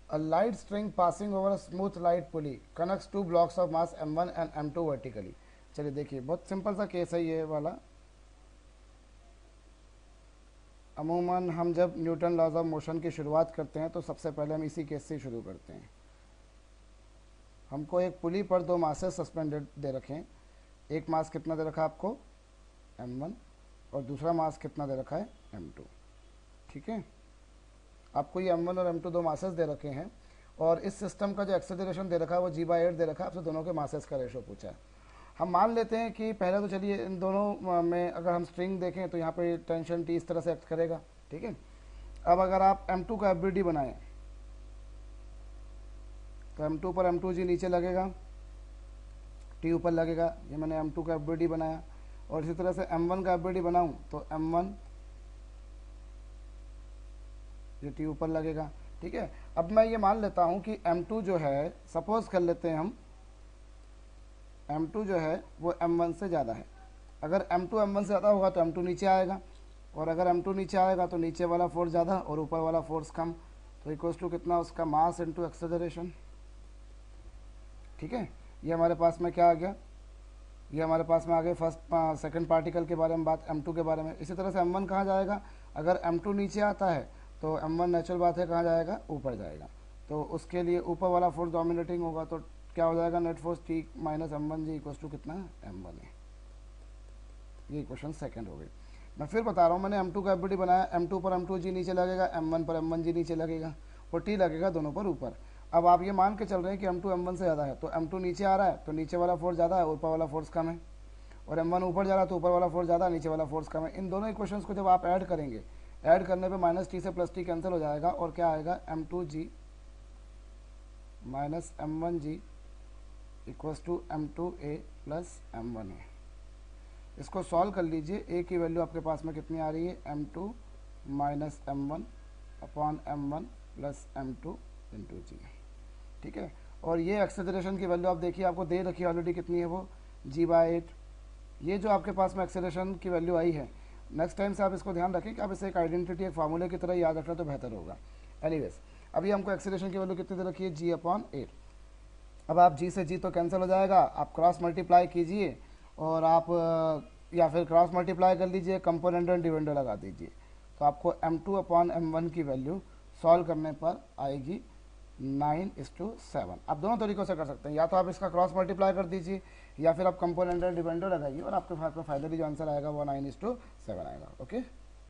A light string passing over a smooth light pulley connects two blocks of mass m1 and m2 vertically. चलिए देखिए, बहुत simple सा case है ये वाला। अमूमन हम जब न्यूटन लॉज ऑफ मोशन की शुरुआत करते हैं तो सबसे पहले हम इसी केस से शुरू करते हैं। हमको एक पुली पर दो मासेस सस्पेंडेड दे रखे हैं। एक मास कितना दे रखा है आपको, m1, और दूसरा मास कितना दे रखा है, m2। ठीक है, आपको ये m1 और m2 दो मासेस दे रखे हैं, और इस सिस्टम का जो एक्सेलरेशन दे रखा है वो g/8 दे रखा है। आपसे दोनों के मासेस का रेशो पूछा है। हम मान लेते हैं कि पहले तो चलिए इन दोनों में अगर हम स्ट्रिंग देखें तो यहाँ पे टेंशन T इस तरह से एक्ट करेगा। ठीक है, अब अगर आप m2 का FBD बनाएं तो m2 पर m2g नीचे लगेगा, T ऊपर लगेगा। ये मैंने m2 का FBD बनाया, और इसी तरह से m1 का FBD बनाऊं तो m1 ये T ऊपर लगेगा। ठीक है, अब मैं ये मान लेता हूं कि m2 जो है, सपोज कर लेते हैं हम, m2 जो है वो m1 से ज़्यादा है। अगर m2 m1 से ज़्यादा होगा तो m2 नीचे आएगा, और अगर m2 नीचे आएगा तो नीचे वाला फोर्स ज़्यादा और ऊपर वाला फोर्स कम। तो इक्वल्स टू कितना, उसका मास इनटू एक्सेलरेशन। ठीक है, ये हमारे पास में क्या आ गया, ये हमारे पास में आ गए फर्स्ट सेकंड पार्टिकल के बारे में बात, m2 के बारे में। इसी तरह से m1 कहाँ जाएगा, अगर m2 नीचे आता है तो m1 नेचुरल बात है कहाँ जाएगा, ऊपर जाएगा। तो उसके लिए ऊपर वाला फोर्स डोमिनेटिंग होगा, तो क्या हो जाएगा, net force T minus m1g equals to कितना, m1 है। ये क्वेश्चन सेकंड हो गई। मैं फिर बता रहा हूँ, मैंने m2 का FBD बनाया, m2 पर m2g नीचे लगेगा, m1 पर m1g नीचे लगेगा, और T लगेगा दोनों पर ऊपर। अब आप ये मान के चल रहे हैं कि m2 m1 से ज़्यादा है, तो m2 नीचे आ रहा है तो नीचे वाला फोर्स ज़्यादा है, ऊपर वाला फोर्स कम है, और m1 ऊपर जा रहा है तो ऊपर वाला फोर्स ज़्यादा है, नीचे वाला फोर्स कम है। इन दोनों इक्वेशंस को जब आप ऐड करेंगे, ऐड करने पे माइनस T से प्लस T कैंसिल हो जाएगा, और क्या आएगा, m2g minus m1g equals to m2a plus m1a। इसको सॉल्व कर लीजिए, a की वैल्यू आपके पास में कितनी आ रही है, m2 minus m1 upon m1 plus m2 into g. ठीक है, और ये एक्सेलरेशन की वैल्यू आप देखिए, आपको दे रखी है ऑलरेडी, कितनी है वो, g/8। ये जो आपके पास में एक्सेलरेशन की वैल्यू आई है, नेक्स्ट टाइम से आप इसको ध्यान रखें कि आप इसे एक आइडेंटिटी, एक फार्मूले की तरह याद रखना तो बेहतर होगा। एनीवेज, अभी हमको एक्सेलरेशन की वैल्यू कितनी दे रखी है, g/8। अब आप g से g तो कैंसिल हो जाएगा, आप क्रॉस मल्टीप्लाई कीजिए, और आप या फिर क्रॉस मल्टीप्लाई कर लीजिए, कंपोनेंट एंड डिविडेंड लगा दीजिए, तो आपको m2/m1 की वैल्यू सॉल्व करने पर आएगी 9:7। आप दोनों तरीक़ों से कर सकते हैं, या तो आप इसका क्रॉस मल्टीप्लाई कर दीजिए, या फिर आप कंपोनेंट एंड डिविडेंड लगाइए, और आपके पास में फाइनली जो आंसर आएगा वो 9:7 आएगा। ओके।